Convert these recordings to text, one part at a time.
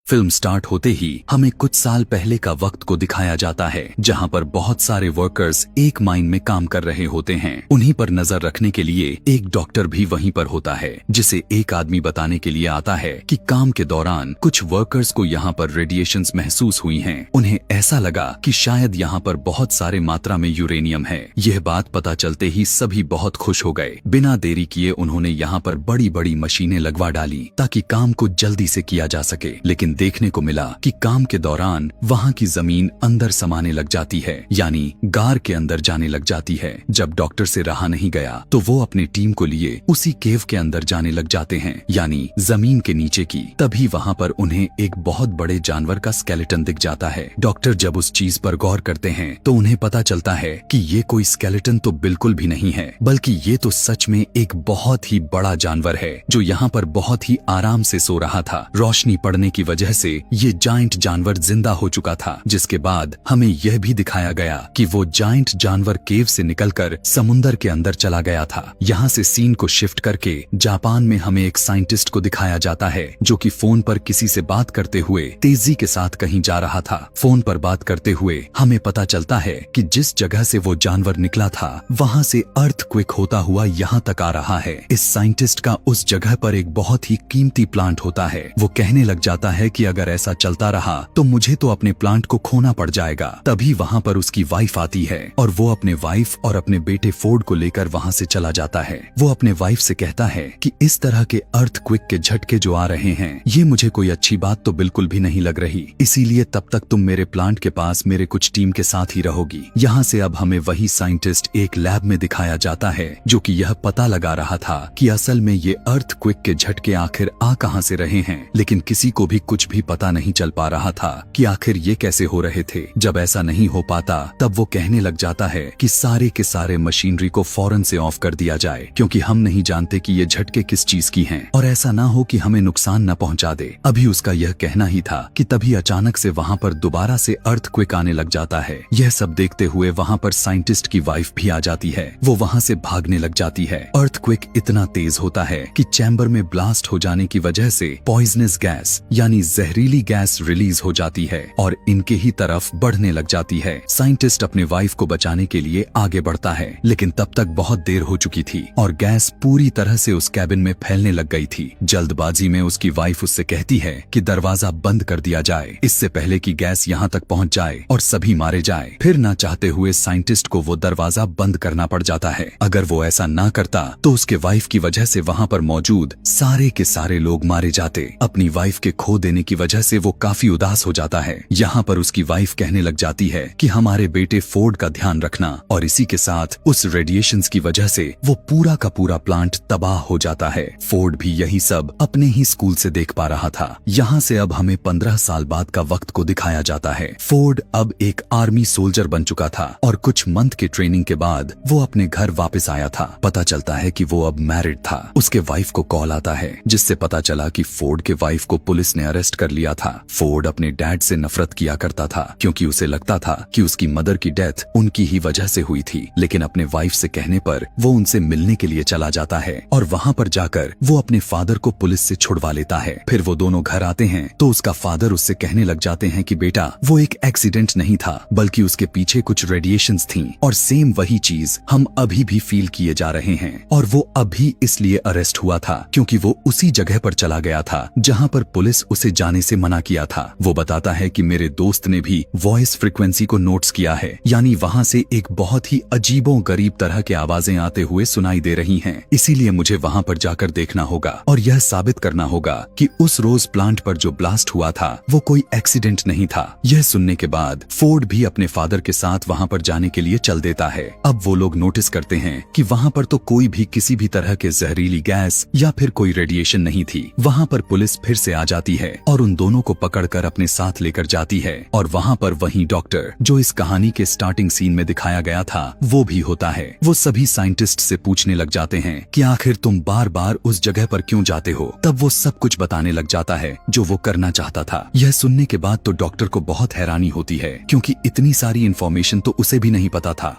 Film start होते ही हमें कुछ साल पहले का वक्त को दिखाया जाता है, जहां पर बहुत सारे वर्कर्स एक माइन में काम कर रहे होते हैं। उन्हीं पर नजर रखने के लिए एक डॉक्टर भी वहीं पर होता है, जिसे एक आदमी बताने के लिए आता है कि काम के दौरान कुछ वर्कर्स को यहाँ पर रेडिएशंस महसूस हुई हैं। उन्हें ऐसा लगा कि शायद यहाँ पर बहुत सारे मात्रा में यूरेनियम है। यह बात पता चलते ही सभी बहुत खुश हो गए। बिना देरी किए उन्होंने यहाँ पर बड़ी बड़ी मशीनें लगवा डाली ताकि काम को जल्दी से किया जा सके। लेकिन देखने को मिला कि काम के दौरान वहाँ की जमीन अंदर समाने लग जाती है, यानी गार के अंदर जाने लग जाती है। जब डॉक्टर से रहा नहीं गया तो वो अपनी टीम को लिए उसी केव के अंदर जाने लग जाते हैं, यानी जमीन के नीचे की। तभी वहाँ पर उन्हें एक बहुत बड़े जानवर का स्केलेटन दिख जाता है। डॉक्टर जब उस चीज पर गौर करते हैं तो उन्हें पता चलता है कि ये कोई स्केलेटन तो बिल्कुल भी नहीं है, बल्कि ये तो सच में एक बहुत ही बड़ा जानवर है जो यहाँ पर बहुत ही आराम से सो रहा था। रोशनी पड़ने की वजह से ये जायंट जानवर जिंदा हो चुका था, जिसके बाद हमें यह भी दिखाया गया कि वो जायंट जानवर केव से निकलकर समुंदर के अंदर चला गया था। यहाँ से सीन को शिफ्ट करके जापान में हमें एक साइंटिस्ट को दिखाया जाता है जो कि फोन पर किसी से बात करते हुए तेजी के साथ कहीं जा रहा था। फोन पर बात करते हुए हमें पता चलता है कि जिस जगह से वो जानवर निकला था वहाँ से अर्थक्वेक होता हुआ यहाँ तक आ रहा है। इस साइंटिस्ट का उस जगह पर एक बहुत ही कीमती प्लांट होता है। वो कहने लग जाता है कि अगर ऐसा चलता रहा तो मुझे तो अपने प्लांट को खोना पड़ जाएगा। तभी वहाँ पर उसकी वाइफ आती है और वो अपने वाइफ और अपने बेटे फोर्ड को लेकर वहाँ से चला जाता है। वो अपने वाइफ से कहता है कि इस तरह के अर्थक्वेक के झटके जो आ रहे हैं ये मुझे कोई अच्छी बात तो बिल्कुल भी नहीं लग रही, इसीलिए तब तक तुम मेरे प्लांट के पास मेरे कुछ टीम के साथ ही रहोगी। यहाँ से अब हमें वही साइंटिस्ट एक लैब में दिखाया जाता है जो कि यह पता लगा रहा था कि असल में ये अर्थक्वेक के झटके आखिर आ कहाँ से रहे हैं, लेकिन किसी को भी कुछ भी पता नहीं चल पा रहा था कि आखिर ये कैसे हो रहे थे। जब ऐसा नहीं हो पाता तब वो कहने लग जाता है कि सारे के सारे मशीनरी को फौरन से ऑफ कर दिया जाए, क्योंकि हम नहीं जानते कि ये झटके किस चीज की हैं और ऐसा ना हो कि हमें नुकसान न पहुंचा दे। अभी उसका यह कहना ही था कि तभी अचानक से वहाँ पर दोबारा से अर्थक्वेक आने लग जाता है। यह सब देखते हुए वहाँ पर साइंटिस्ट की वाइफ भी आ जाती है। वो वहाँ से भागने लग जाती है। अर्थक्वेक इतना तेज होता है कि चैम्बर में ब्लास्ट हो जाने की वजह से पॉइजनस गैस यानी जहरीली गैस रिलीज हो जाती है और इनके ही तरफ बढ़ने लग जाती है। साइंटिस्ट अपने वाइफ को बचाने के लिए आगे बढ़ता है, लेकिन तब तक बहुत देर हो चुकी थी और गैस पूरी तरह से उस कैबिन में फैलने लग गई थी। जल्दबाजी में उसकी वाइफ उससे कहती है कि दरवाजा बंद कर दिया जाए, इससे पहले कि गैस यहाँ तक पहुँच जाए और सभी मारे जाए। फिर ना चाहते हुए साइंटिस्ट को वो दरवाजा बंद करना पड़ जाता है। अगर वो ऐसा ना करता तो उसके वाइफ की वजह से वहाँ पर मौजूद सारे के सारे लोग मारे जाते। अपनी वाइफ के खो देने की वजह से वो काफी उदास हो जाता है। यहाँ पर उसकी वाइफ कहने लग जाती है कि हमारे बेटे फोर्ड का ध्यान रखना, और इसी के साथ उस रेडिएशंस की वजह से वो पूरा का पूरा प्लांट तबाह हो जाता है। फोर्ड भी यही सब अपने ही स्कूल से देख पा रहा था। यहाँ से अब हमें 15 साल बाद का वक्त को दिखाया जाता है। फोर्ड अब एक आर्मी सोल्जर बन चुका था और कुछ मंथ के ट्रेनिंग के बाद वो अपने घर वापस आया था। पता चलता है कि वो अब मैरिड था। उसके वाइफ को कॉल आता है जिससे पता चला कि फोर्ड के वाइफ को पुलिस ने अरेस्ट कर लिया था। फोर्ड अपने डैड से नफरत किया करता था क्योंकि उसे लगता था कि उसकी मदर की डेथ उनकी ही वजह से हुई थी, लेकिन अपने वाइफ से कहने पर वो उनसे मिलने के लिए चला जाता है और वहाँ पर जाकर वो अपने फादर को पुलिस से छुड़वा लेता है। फिर वो दोनों घर आते हैं तो उसका फादर उससे कहने लग जाते हैं कि बेटा वो एक एक्सीडेंट नहीं था, बल्कि उसके पीछे कुछ रेडिएशंस थीं और सेम वही चीज हम अभी भी फील किए जा रहे हैं, और वो अभी इसलिए अरेस्ट हुआ था क्योंकि वो उसी जगह पर चला गया था जहाँ पर पुलिस उसे जाने से मना किया था। वो बताता है कि मेरे दोस्त ने भी वॉइस फ्रीक्वेंसी को नोट्स किया है, यानी वहाँ से एक बहुत ही अजीबो गरीब तरह के आवाजें आते हुए सुनाई दे रही हैं। इसीलिए मुझे वहाँ पर जाकर देखना होगा और यह साबित करना होगा कि उस रोज प्लांट पर जो ब्लास्ट हुआ था वो कोई एक्सीडेंट नहीं था। यह सुनने के बाद फोर्ड भी अपने फादर के साथ वहाँ पर जाने के लिए चल देता है। अब वो लोग नोटिस करते हैं कि वहाँ पर तो कोई भी किसी भी तरह के जहरीली गैस या फिर कोई रेडिएशन नहीं थी। वहाँ पर पुलिस फिर से आ जाती है और उन दोनों को पकड़कर अपने साथ लेकर जाती है, और वहाँ पर वही डॉक्टर जो इस कहानी के स्टार्टिंग सीन में दिखाया गया था वो भी होता है। वो सभी साइंटिस्ट से पूछने लग जाते हैं कि आखिर तुम बार बार उस जगह पर क्यों जाते हो। तब वो सब कुछ बताने लग जाता है जो वो करना चाहता था। यह सुनने के बाद तो डॉक्टर को बहुत हैरानी होती है क्योंकि इतनी सारी इन्फॉर्मेशन तो उसे भी नहीं पता था।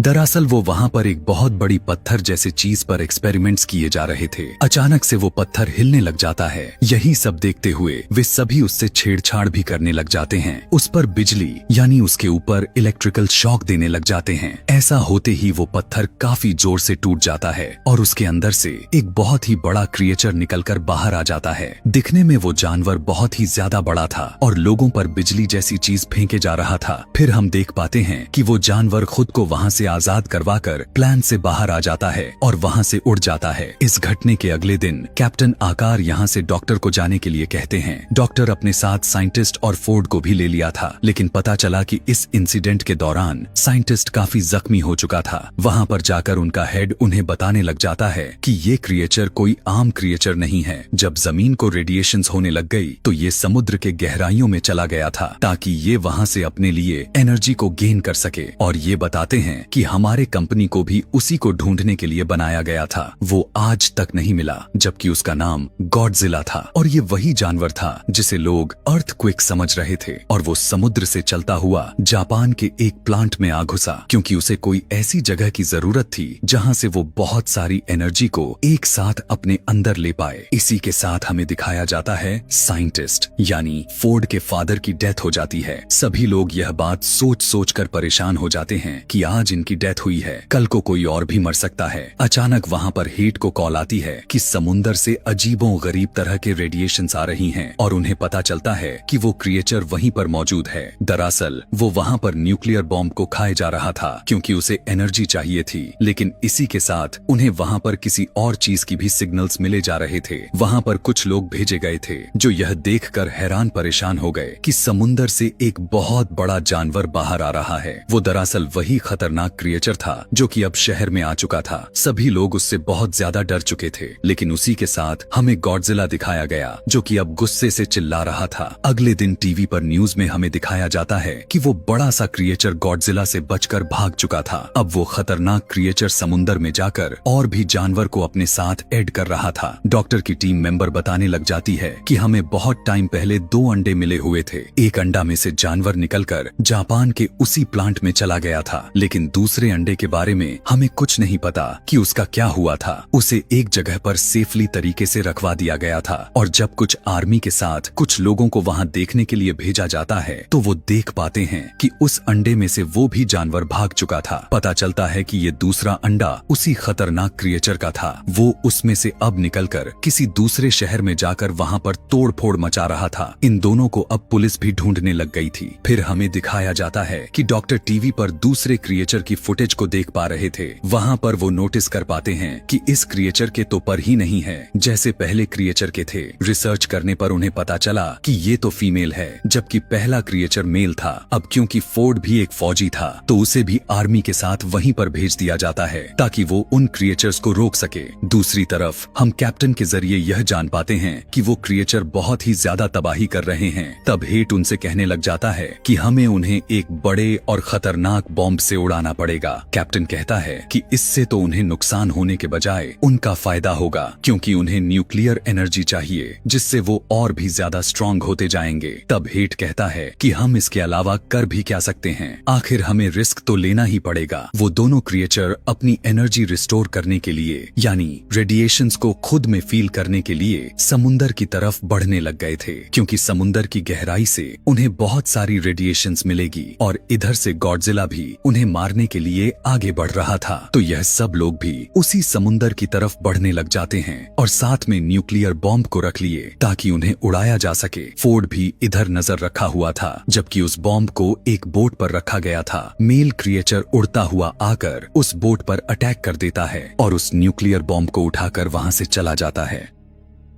दरअसल वो वहाँ पर एक बहुत बड़ी पत्थर जैसे चीज पर एक्सपेरिमेंट्स किए जा रहे थे। अचानक से वो पत्थर हिलने लग जाता है। यही सब देखते हुए वे सभी उससे छेड़छाड़ भी करने लग जाते हैं। उस पर बिजली यानी उसके ऊपर इलेक्ट्रिकल शॉक देने लग जाते हैं। ऐसा होते ही वो पत्थर काफी जोर से टूट जाता है और उसके अंदर से एक बहुत ही बड़ा क्रिएचर निकलकर बाहर आ जाता है। दिखने में वो जानवर बहुत ही ज्यादा बड़ा था और लोगों पर बिजली जैसी चीज फेंके जा रहा था। फिर हम देख पाते हैं कि वो जानवर खुद को वहाँ से आजाद करवाकर प्लान से बाहर आ जाता है और वहाँ से उड़ जाता है। इस घटने के अगले दिन कैप्टन आकार यहाँ से डॉक्टर को जाने के लिए कहते हैं। डॉक्टर अपने साथ साइंटिस्ट और फोर्ड को भी ले लिया था, लेकिन पता चला कि इस इंसिडेंट के दौरान साइंटिस्ट काफी जख्मी हो चुका था। वहाँ पर जाकर उनका हेड उन्हें बताने लग जाता है कि ये क्रिएचर कोई आम क्रिएचर नहीं है। जब जमीन को रेडिएशंस होने लग गई तो ये समुद्र के गहराइयों में चला गया था ताकि ये वहाँ से अपने लिए एनर्जी को गेन कर सके। और ये बताते हैं कि हमारे कंपनी को भी उसी को ढूंढने के लिए बनाया गया था। वो आज तक नहीं मिला, जबकि उसका नाम गॉडजिला था और ये वही जानवर था जिसे लोग अर्थक्वेक समझ रहे थे। और वो समुद्र से चलता हुआ जापान के एक प्लांट में आ घुसा, क्योंकि उसे कोई ऐसी जगह की जरूरत थी जहाँ से वो बहुत सारी एनर्जी को एक साथ अपने अंदर ले पाए। इसी के साथ हमें दिखाया जाता है साइंटिस्ट यानी फोर्ड के फादर की डेथ हो जाती है। सभी लोग यह बात सोच सोच कर परेशान हो जाते हैं कि आज इनकी डेथ हुई है, कल को कोई और भी मर सकता है। अचानक वहाँ पर हेट को कॉल आती है कि समुंदर से अजीबों गरीब तरह के रेडिएशंस आ रही हैं और उन्हें पता चलता है कि वो क्रिएचर वहीं पर मौजूद है। दरअसल वो वहाँ पर न्यूक्लियर बॉम्ब को खाए जा रहा था क्योंकि उसे एनर्जी चाहिए थी, लेकिन इसी के साथ उन्हें वहाँ पर किसी और चीज की भी सिग्नल्स मिले जा रहे थे। वहाँ पर कुछ लोग भेजे गए थे जो यह देखकर हैरान परेशान हो गए कि समुंदर से एक बहुत बड़ा जानवर बाहर आ रहा है। वो दरअसल वही खतरनाक क्रिएचर था जो कि अब शहर में आ चुका था। सभी लोग उससे बहुत ज्यादा डर चुके थे, लेकिन उसी के साथ हमें गॉडजिला दिखाया गया जो कि अब गुस्से से चिल्ला रहा था। अगले दिन टीवी पर न्यूज में हमें दिखाया जाता है कि वो बड़ा सा क्रिएचर गॉडजिला से बचकर भाग चुका था। अब वो खतरनाक क्रिएचर समुंदर में जाकर और भी जानवर को अपने साथ ऐड कर रहा था। डॉक्टर की टीम मेंबर बताने लग जाती है कि हमें बहुत टाइम पहले 2 अंडे मिले हुए थे। एक अंडा में से जानवर निकलकर जापान के उसी प्लांट में चला गया था, लेकिन दूसरे अंडे के बारे में हमें कुछ नहीं पता कि उसका क्या हुआ था। उसे एक जगह पर सेफली तरीके से रखवा दिया गया था और जब कुछ आर्मी के साथ कुछ लोगों को वहाँ देखने के लिए भेजा जाता है तो वो देख पाते हैं कि उस अंडे में से वो भी जानवर भाग चुका था। पता चलता है कि ये दूसरा अंडा उसी खतरनाक क्रिएचर का था। वो उसमें से अब निकलकर किसी दूसरे शहर में जाकर वहाँ पर तोड़-फोड़ मचा रहा था। इन दोनों को अब पुलिस भी ढूंढने लग गई थी। फिर हमें दिखाया जाता है कि डॉक्टर टीवी पर दूसरे क्रिएचर की फुटेज को देख पा रहे थे। वहाँ पर वो नोटिस कर पाते हैं कि इस क्रिएचर के तो पर ही नहीं है जैसे पहले क्रिएचर के थे। रिसर्च करने पर उन्हें पता चला कि ये तो फीमेल है, जबकि पहला क्रिएचर मेल था। अब क्योंकि फोर्ड भी एक फौजी था तो उसे भी आर्मी के साथ वहीं पर भेज दिया जाता है ताकि वो उन क्रिएचर्स को रोक सके। दूसरी तरफ हम कैप्टन के जरिए यह जान पाते हैं कि वो क्रिएचर बहुत ही ज्यादा तबाही कर रहे हैं। तब हेट उनसे कहने लग जाता है कि हमें उन्हें एक बड़े और खतरनाक बॉम्ब से उड़ाना पड़ेगा। कैप्टन कहता है कि इससे तो उन्हें नुकसान होने के बजाय उनका फायदा होगा, क्योंकि उन्हें न्यूक्लियर एनर्जी चाहिए जिससे वो और भी ज्यादा स्ट्रॉन्ग होते जाएंगे। तब हेट कहता है कि हम इसके अलावा कर भी क्या सकते हैं, आखिर हमें रिस्क तो लेना ही पड़ेगा। वो दोनों क्रिएचर अपनी एनर्जी रिस्टोर करने के लिए यानी रेडिएशंस को खुद में फील करने के लिए समुंदर की तरफ बढ़ने लग गए थे, क्योंकि समुंदर की गहराई से उन्हें बहुत सारी रेडिएशंस मिलेगी और इधर से गॉडजिला भी उन्हें मारने के लिए आगे बढ़ रहा था। तो यह सब लोग भी उसी समुंदर की तरफ बढ़ने लग जाते हैं और साथ में न्यूक्लियर बॉम्ब को रख लिए ताकि उन्हें उड़ाया जा सके। फोर्ड भी इधर नजर रखा हुआ था, जबकि उस बॉम्ब को एक बोट पर रखा गया था। मेल क्रिएचर उड़ता हुआ आकर उस बोट पर अटैक कर देता है और उस न्यूक्लियर बॉम्ब को उठाकर वहां से चला जाता है।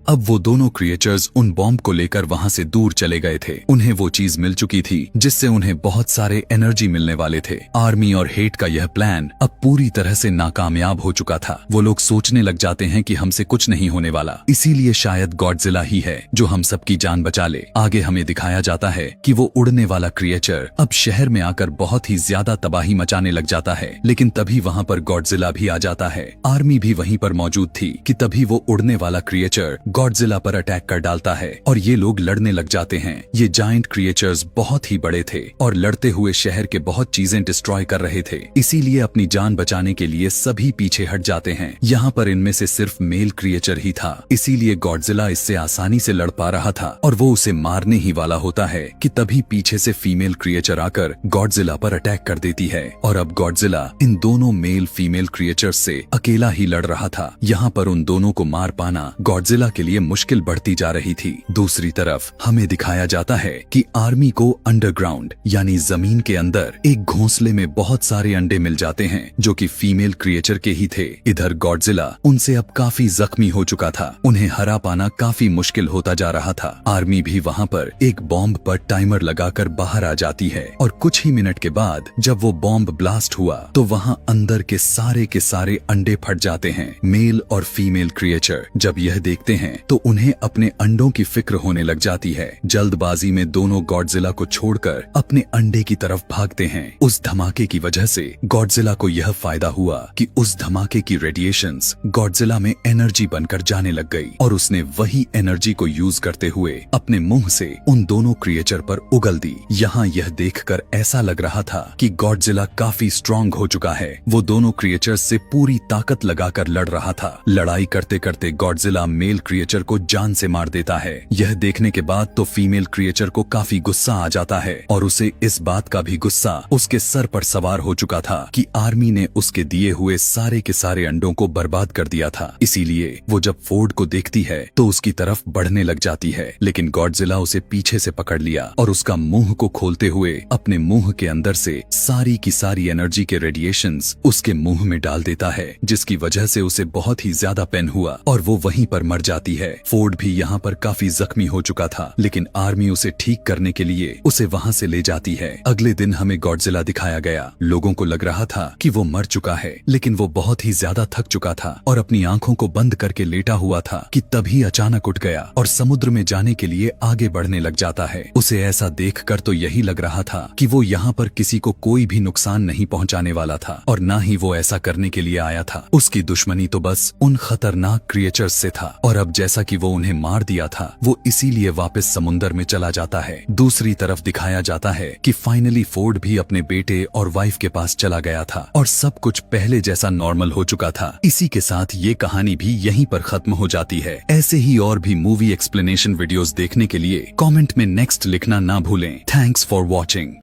अब वो दोनों क्रिएचर्स उन बॉम्ब को लेकर वहां से दूर चले गए थे। उन्हें वो चीज मिल चुकी थी जिससे उन्हें बहुत सारे एनर्जी मिलने वाले थे। आर्मी और हेट का यह प्लान अब पूरी तरह से नाकामयाब हो चुका था। वो लोग सोचने लग जाते हैं कि हमसे कुछ नहीं होने वाला, इसीलिए शायद गॉडजिला ही है जो हम सबकी जान बचा ले। आगे हमें दिखाया जाता है कि वो उड़ने वाला क्रिएचर अब शहर में आकर बहुत ही ज्यादा तबाही मचाने लग जाता है, लेकिन तभी वहाँ पर गॉडजिला भी आ जाता है। आर्मी भी वहीं पर मौजूद थी कि तभी वो उड़ने वाला क्रिएचर गॉडजिला पर अटैक कर डालता है और ये लोग लड़ने लग जाते हैं। ये जायंट क्रिएचर्स बहुत ही बड़े थे और लड़ते हुए शहर के बहुत चीजें डिस्ट्रॉय कर रहे थे, इसीलिए अपनी जान बचाने के लिए सभी पीछे हट जाते हैं। यहाँ पर इनमें से सिर्फ मेल क्रिएचर ही था, इसीलिए गॉडजिला इससे आसानी से लड़ पा रहा था और वो उसे मारने ही वाला होता है कि तभी पीछे से फीमेल क्रिएचर आकर गॉडजिला पर अटैक कर देती है और अब गॉडजिला इन दोनों मेल फीमेल क्रिएचर्स से अकेला ही लड़ रहा था। यहाँ पर उन दोनों को मार पाना गॉडजिला के लिए मुश्किल बढ़ती जा रही थी। दूसरी तरफ हमें दिखाया जाता है कि आर्मी को अंडरग्राउंड यानी जमीन के अंदर एक घोंसले में बहुत सारे अंडे मिल जाते हैं जो कि फीमेल क्रिएचर के ही थे। इधर गॉडजिला उनसे अब काफी जख्मी हो चुका था, उन्हें हरा पाना काफी मुश्किल होता जा रहा था। आर्मी भी वहाँ पर एक बॉम्ब पर टाइमर लगाकर बाहर आ जाती है और कुछ ही मिनट के बाद जब वो बॉम्ब ब्लास्ट हुआ तो वहाँ अंदर के सारे अंडे फट जाते हैं। मेल और फीमेल क्रिएचर जब यह देखते हैं तो उन्हें अपने अंडों की फिक्र होने लग जाती है। जल्दबाजी में दोनों गॉडजिला को छोड़कर अपने अंडे की तरफ भागते हैं। उस धमाके की वजह से गॉडजिला को यह फायदा हुआ कि उस धमाके की रेडिएशंस गॉडजिला में एनर्जी बनकर जाने लग गई और उसने वही एनर्जी को यूज करते हुए अपने मुंह से उन दोनों क्रिएचर पर उगल दी। यहाँ यह देखकर ऐसा लग रहा था कि गॉडजिला काफी स्ट्रॉन्ग हो चुका है। वो दोनों क्रिएचर्स से पूरी ताकत लगाकर लड़ रहा था। लड़ाई करते करते गॉडजिला मेल क्रिएचर को जान से मार देता है। यह देखने के बाद तो फीमेल क्रिएचर को काफी गुस्सा आ जाता है और उसे इस बात का भी गुस्सा उसके सर पर सवार हो चुका था कि आर्मी ने उसके दिए हुए सारे के सारे अंडों को बर्बाद कर दिया था। इसीलिए वो जब फोर्ड को देखती है तो उसकी तरफ बढ़ने लग जाती है, लेकिन गॉडजिला उसे पीछे से पकड़ लिया और उसका मुंह को खोलते हुए अपने मुंह के अंदर से सारी की सारी एनर्जी के रेडिएशंस उसके मुंह में डाल देता है, जिसकी वजह से उसे बहुत ही ज्यादा पेन हुआ और वो वहीं पर मर जाती है। फोर्ड भी यहाँ पर काफी जख्मी हो चुका था, लेकिन आर्मी उसे ठीक करने के लिए उसे वहाँ से ले जाती है। अगले दिन हमें गॉडजिला दिखाया गया। लोगों को लग रहा था कि वो मर चुका है, लेकिन वो बहुत ही ज्यादा थक चुका था और अपनी आंखों को बंद करके लेटा हुआ था कि तभी अचानक उठ गया और समुद्र में जाने के लिए आगे बढ़ने लग जाता है। उसे ऐसा देखकर तो यही लग रहा था कि वो यहाँ पर किसी को कोई भी नुकसान नहीं पहुँचाने वाला था और न ही वो ऐसा करने के लिए आया था। उसकी दुश्मनी तो बस उन खतरनाक क्रिएचर्स से था और अब जैसा कि वो उन्हें मार दिया था वो इसीलिए वापस समुंदर में चला जाता है। दूसरी तरफ दिखाया जाता है कि फाइनली फोर्ड भी अपने बेटे और वाइफ के पास चला गया था और सब कुछ पहले जैसा नॉर्मल हो चुका था। इसी के साथ ये कहानी भी यहीं पर खत्म हो जाती है। ऐसे ही और भी मूवी एक्सप्लेनेशन वीडियोस देखने के लिए कमेंट में नेक्स्ट लिखना ना भूलें। Thanks for watching.